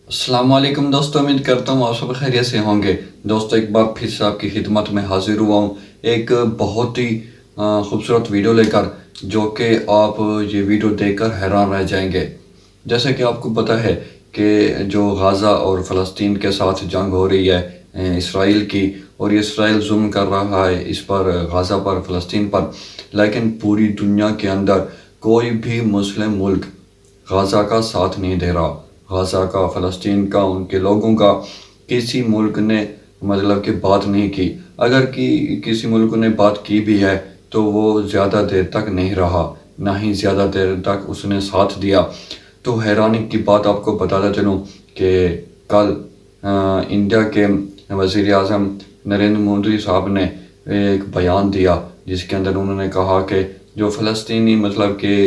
अस्सलाम वालेकुम दोस्तों, उम्मीद करता हूँ आप सब खैरियत से होंगे। दोस्तों, एक बार फिर से आपकी खिदमत में हाजिर हुआ हूँ एक बहुत ही खूबसूरत वीडियो लेकर, जो कि आप ये वीडियो देखकर हैरान रह जाएंगे। जैसे कि आपको पता है कि जो गाज़ा और फ़लस्तीन के साथ जंग हो रही है इसराइल की, और ये इसराइल जुल्म कर रहा है इस पर, गाज़ा पर, फ़लस्तीन पर। लेकिन पूरी दुनिया के अंदर कोई भी मुस्लिम मुल्क गाज़ा का साथ नहीं दे रहा। गाज़ा का, फ़लस्तीन का, उनके लोगों का किसी मुल्क ने मतलब कि बात नहीं की। अगर किसी मुल्क ने बात की भी है तो वो ज़्यादा देर तक नहीं रहा, ना ही ज़्यादा देर तक उसने साथ दिया। तो हैरानी की बात आपको बताता चलूँ कि कल इंडिया के वज़ीर आज़म नरेंद्र मोदी साहब ने एक बयान दिया, जिसके अंदर उन्होंने कहा कि जो फ़लस्तीनी मतलब कि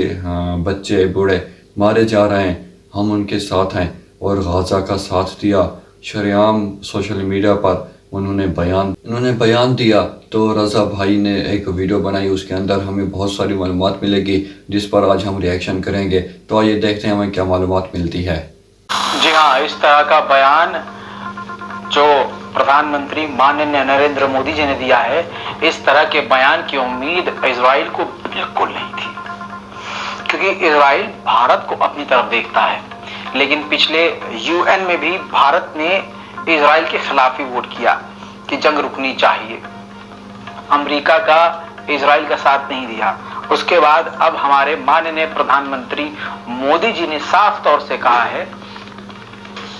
बच्चे बूढ़े मारे जा रहे हैं, हम उनके साथ हैं, और गाज़ा का साथ दिया। शरेआम सोशल मीडिया पर उन्होंने बयान दिया। तो रज़ा भाई ने एक वीडियो बनाई, उसके अंदर हमें बहुत सारी मालूमात मिलेगी, जिस पर आज हम रिएक्शन करेंगे। तो आइए देखते हैं हमें क्या मालूमात मिलती है। जी हाँ, इस तरह का बयान जो प्रधानमंत्री माननीय नरेंद्र मोदी जी ने दिया है, इस तरह के बयान की उम्मीद इजराइल को बिल्कुल नहीं थी, क्योंकि इजराइल भारत को अपनी तरफ देखता है। लेकिन पिछले यूएन में भी भारत ने इजराइल के खिलाफ ही वोट किया कि जंग रुकनी चाहिए। अमेरिका का इजराइल का साथ नहीं दिया। उसके बाद अब हमारे माननीय प्रधानमंत्री मोदी जी ने साफ तौर से कहा है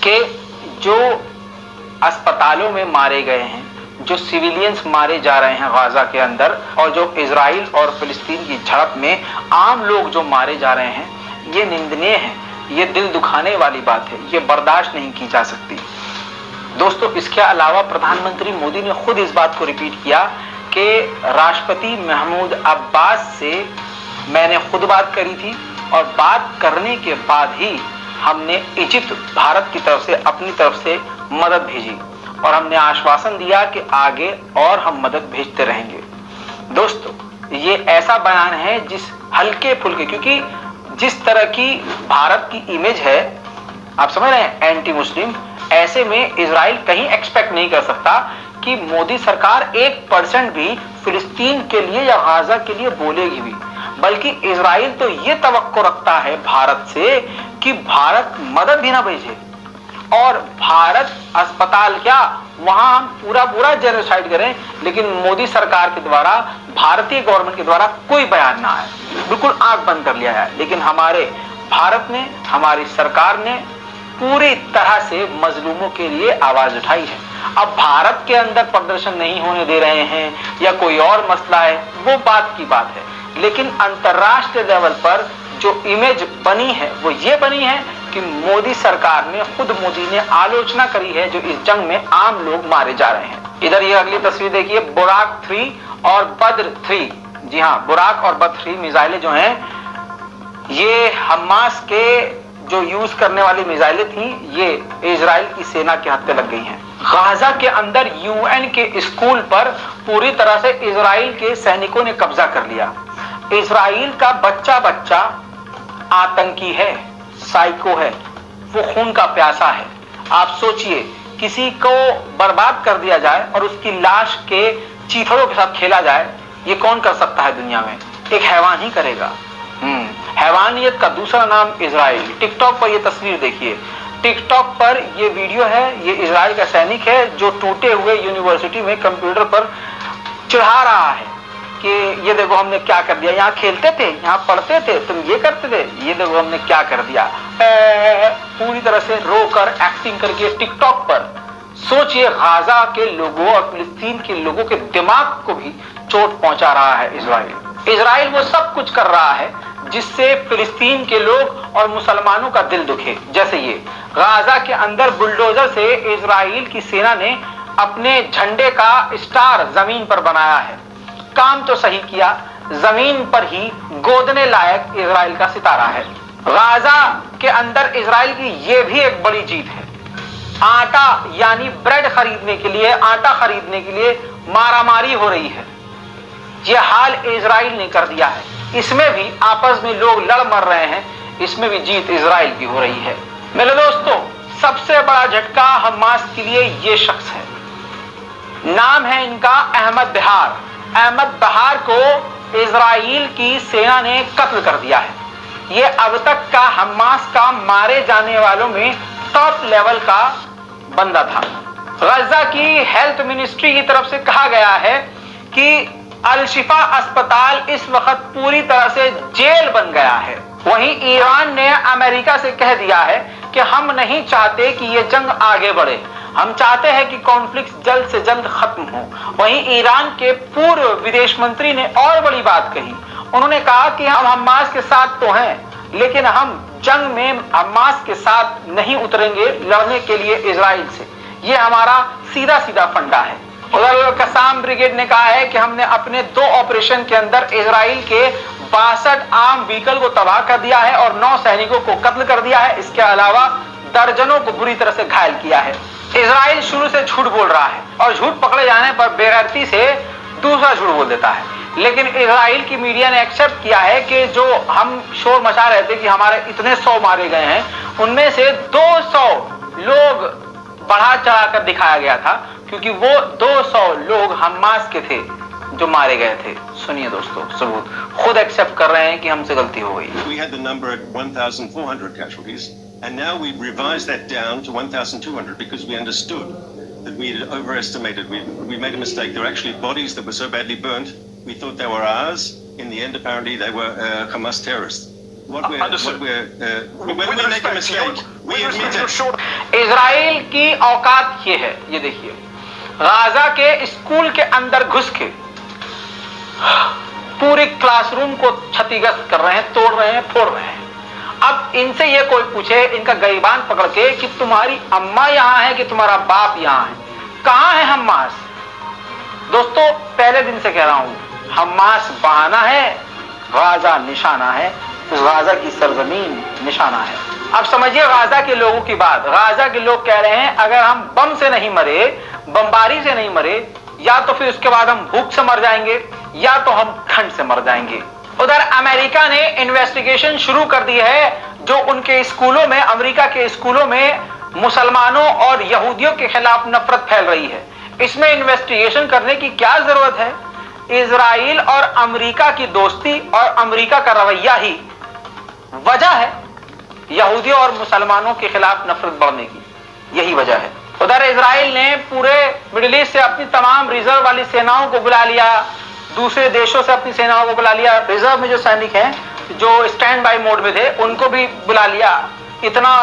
कि जो अस्पतालों में मारे गए हैं, जो सिविलियंस मारे जा रहे हैं गाजा के अंदर, और जो इजराइल और फिलिस्तीन की झड़प में आम लोग जो मारे जा रहे हैं, ये निंदनीय है, ये दिल दुखाने वाली बात है, ये बर्दाश्त नहीं की जा सकती। दोस्तों, इसके अलावा प्रधानमंत्री मोदी ने खुद इस बात को रिपीट किया कि राष्ट्रपति महमूद अब्बास से मैंने खुद बात करी थी, और बात करने के बाद ही हमने इजिप्ट भारत की तरफ से अपनी तरफ से मदद भेजी, और हमने आश्वासन दिया कि आगे और हम मदद भेजते रहेंगे। दोस्तों, ये ऐसा बयान है जिस हल्के फुल्के, क्योंकि जिस तरह की भारत की इमेज है, आप समझ रहे हैं, एंटी मुस्लिम, ऐसे में इजराइल कहीं एक्सपेक्ट नहीं कर सकता कि मोदी सरकार 1% भी फिलिस्तीन के लिए या गाजा के लिए बोलेगी भी। बल्कि इजराइल तो ये तवक्को रखता है भारत से कि भारत मदद भी ना भेजे, और भारत अस्पताल क्या, वहां हम पूरा जेनोसाइड करें, लेकिन मोदी सरकार के द्वारा, भारतीय गवर्नमेंट के द्वारा कोई बयान ना आए, बिल्कुल आंख बंद कर लिया है। लेकिन हमारे भारत ने, हमारी सरकार ने पूरी तरह से मजलूमों के लिए आवाज उठाई है। अब भारत के अंदर प्रदर्शन नहीं होने दे रहे हैं या कोई और मसला है, वो बात की बात है, लेकिन अंतर्राष्ट्रीय लेवल पर जो इमेज बनी है वो ये बनी है कि मोदी सरकार ने, खुद मोदी ने आलोचना करी है जो इस जंग में आम लोग मारे जा रहे हैं। इधर ये अगली तस्वीर देखिए, बुराक 3 और बद्र 3। जी हाँ, बुराक और बद्र 3 मिसाइलें जो हैं, ये हमास के जो यूज करने वाली मिसाइलें थी, ये इजराइल की सेना के हाथ लग गई हैं। गाजा के अंदर यूएन के स्कूल पर पूरी तरह से इजराइल के सैनिकों ने कब्जा कर लिया। इजराइल का बच्चा बच्चा आतंकी है, साइको है, वो खून का प्यासा है। आप सोचिए, किसी को बर्बाद कर दिया जाए और उसकी लाश के चीथड़ों के साथ खेला जाए, ये कौन कर सकता है दुनिया में? एक हैवान ही करेगा। हैवानियत का दूसरा नाम इजराइल। टिकटॉक पर ये तस्वीर देखिए, टिकटॉक पर ये वीडियो है, ये इजराइल का सैनिक है जो टूटे हुए यूनिवर्सिटी में कंप्यूटर पर चिढ़ा रहा है कि ये देखो हमने क्या कर दिया, यहाँ खेलते थे, यहाँ पढ़ते थे, तुम ये करते थे, ये देखो हमने क्या कर दिया। पूरी तरह से रोकर एक्टिंग करके टिकटॉक पर। सोचिए, गाजा के लोगों और फिलिस्तीन के लोगों के दिमाग को भी चोट पहुंचा रहा है इजराइल। इजराइल वो सब कुछ कर रहा है जिससे फिलिस्तीन के लोग और मुसलमानों का दिल दुखे। जैसे ये गाजा के अंदर बुलडोजर से इजराइल की सेना ने अपने झंडे का स्टार जमीन पर बनाया है। काम तो सही किया, जमीन पर ही गोदने लायक इजराइल का सितारा है। गाजा के अंदर इजराइल की यह भी एक बड़ी जीत है। आटा यानी ब्रेड खरीदने के लिए, आटा खरीदने के लिए मारामारी हो रही है। यह हाल इजराइल ने कर दिया है। इसमें भी आपस में लोग लड़ मर रहे हैं, इसमें भी जीत इजराइल की हो रही है। मेरे दोस्तों, सबसे सबसे बड़ा झटका हमास के लिए ये शख्स है, नाम है इनका अहमद बहार। अहमद बहार को इजराइल की सेना ने कत्ल कर दिया है। ये अब तक का हमास का मारे जाने वालों में टॉप लेवल का बंदा था। गजा की हेल्थ मिनिस्ट्री की तरफ से कहा गया है कि अल-शिफा अस्पताल इस वक्त पूरी तरह से जेल बन गया है। वहीं ईरान ने अमेरिका से कह दिया है कि हम नहीं चाहते कि ये जंग आगे बढ़े, हम चाहते हैं कि कॉन्फ्लिक्ट जल्द से जल्द खत्म हो। वहीं ईरान के पूर्व विदेश मंत्री ने और बड़ी बात कही। उन्होंने कहा कि हम हमास के साथ तो हैं, लेकिन हम जंग में हमास के साथ नहीं उतरेंगे लड़ने के लिए इजराइल से। ये हमारा सीधा सीधा फंडा है। उधर कसाम ब्रिगेड ने कहा है कि हमने अपने 2 ऑपरेशन के अंदर इजराइल के 62 आर्म व्हीकल को तबाह कर दिया है और 9 सैनिकों को कत्ल कर दिया है। इसके अलावा दर्जनों को बुरी तरह से घायल किया है। इजराइल शुरू से झूठ बोल रहा है और झूठ पकड़े जाने पर बेगैरती से दूसरा झूठ बोल देता है। लेकिन इजराइल की मीडिया ने एक्सेप्ट किया है कि जो हम शोर मचा रहे थे कि हमारे इतने 100 मारे गए हैं, उनमें से 200 लोग बढ़ा चढ़ा कर दिखाया गया था, क्योंकि वो 200 लोग हमास के थे जो मारे गए थे। सुनिए दोस्तों, सबूत खुद एक्सेप्ट कर रहे हैं कि हमसे गलती हो गई। We had the number at 1,400 casualties, and now we've revised that down to 1,200 because we understood that we had overestimated. We made a mistake. There were actually bodies that were so badly burnt, we thought they were ours. In the end, apparently, they were Hamas terrorists. We make a mistake. We admit it. Israel की औकात ये है, ये देखिए, Gaza के school के अंदर घुस के पूरे क्लासरूम को क्षतिग्रस्त कर रहे हैं, तोड़ रहे हैं, फोड़ रहे हैं। अब इनसे ये कोई पूछे, इनका गिरबान पकड़ के, कि तुम्हारी अम्मा यहाँ है कि तुम्हारा बाप यहाँ है, कहाँ है हमास? दोस्तों, पहले दिन से कह रहा हूं, हमास बहाना है, गाजा निशाना है, गाजा की सरजमीन निशाना है। अब समझिए गाजा के लोगों की बात। गाजा के लोग कह रहे हैं अगर हम बम से नहीं मरे, बमबारी से नहीं मरे, या तो फिर उसके बाद हम भूख से मर जाएंगे, या तो हम ठंड से मर जाएंगे। उधर अमेरिका ने इन्वेस्टिगेशन शुरू कर दी है, जो उनके स्कूलों में, अमेरिका के स्कूलों में मुसलमानों और यहूदियों के खिलाफ नफरत फैल रही है। इसमें इन्वेस्टिगेशन करने की क्या जरूरत है? इजराइल और अमेरिका की दोस्ती और अमेरिका का रवैया ही वजह है यहूदियों और मुसलमानों के खिलाफ नफरत बढ़ने की, यही वजह है। उधर इजराइल ने पूरे मिडिल ईस्ट से अपनी तमाम रिजर्व वाली सेनाओं को बुला लिया, दूसरे देशों से अपनी सेनाओं को बुला लिया। रिजर्व में जो सैनिक हैं, जो स्टैंड बाय मोड में थे, उनको भी बुला लिया। इतना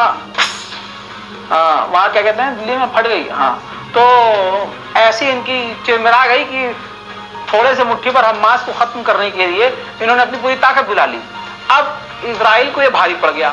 वहां क्या कहते हैं, दिल्ली में फट गई। हाँ, तो ऐसी इनकी चिरमिरा गई कि थोड़े से मुट्ठी पर हमास को खत्म करने के लिए इन्होंने अपनी पूरी ताकत बुला ली। अब इजराइल को यह भारी पड़ गया,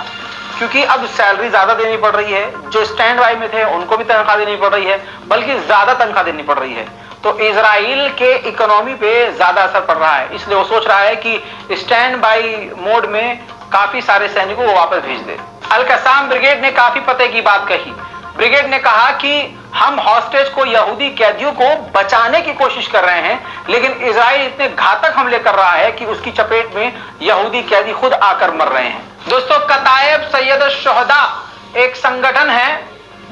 क्योंकि अब सैलरी ज्यादा देनी पड़ रही है। जो स्टैंड बाय में थे उनको भी तनख्वाह देनी पड़ रही है, बल्कि ज्यादा तनख्वाह देनी पड़ रही है। तो इजराइल के इकोनॉमी पे ज्यादा असर पड़ रहा है। इसलिए वो सोच रहा है कि स्टैंड बाय मोड में काफी सारे सैनिकों को वापस भेज दे। अल-कसाम ब्रिगेड ने काफी पते की बात कही। ब्रिगेड ने कहा कि हम हॉस्टेज को, यहूदी कैदियों को बचाने की कोशिश कर रहे हैं, लेकिन इजराइल इतने घातक हमले कर रहा है कि उसकी चपेट में यहूदी कैदी खुद आकर मर रहे हैं। दोस्तों, कतायब सैयद शुहदा एक संगठन है,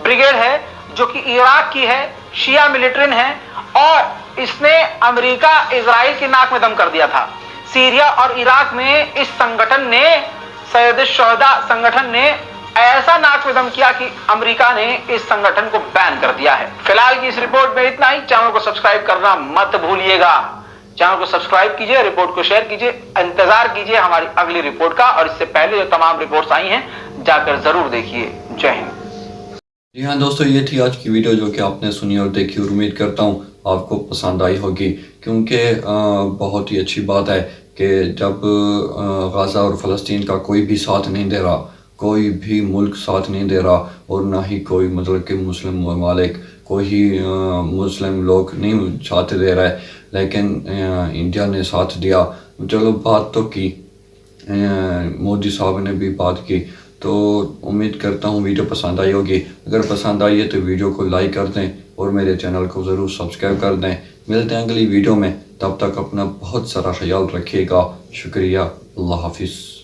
ब्रिगेड है, जो कि इराक की है, शिया मिलिट्री है, और इसने अमेरिका इजराइल की नाक में दम कर दिया था। सीरिया और इराक में इस संगठन ने, सैयद शुहदा संगठन ने ऐसा नाक में दम किया कि अमेरिका ने इस संगठन को बैन कर दिया है। फिलहाल की इस रिपोर्ट में इतना ही। चैनल को सब्सक्राइब करना मत भूलिएगा। चैनल को सब्सक्राइब कीजिए, रिपोर्ट को शेयर कीजिए, इंतजार कीजिए हमारी अगली रिपोर्ट का, और इससे पहले जो तमाम रिपोर्ट्स आई हैं जाकर जरूर देखिए। जय हिंद। जी हाँ दोस्तों, ये थी आज की वीडियो जो कि आपने सुनी और देखी, और उम्मीद करता हूँ आपको पसंद आई होगी, क्योंकि बहुत ही अच्छी बात है कि जब गाजा और फ़लस्तीन का कोई भी साथ नहीं दे रहा, कोई भी मुल्क साथ नहीं दे रहा, और ना ही कोई मतलब कि मुस्लिम ममालिक, कोई ही मुस्लिम लोग नहीं साथ दे रहा है, लेकिन इंडिया ने साथ दिया। चलो बात तो की, मोदी साहब ने भी बात की, तो उम्मीद करता हूँ वीडियो पसंद आई होगी। अगर पसंद आई है तो वीडियो को लाइक कर दें और मेरे चैनल को ज़रूर सब्सक्राइब कर दें। मिलते हैं अगली वीडियो में, तब तक अपना बहुत सारा ख्याल रखिएगा। शुक्रिया, अल्लाह हाफिज़।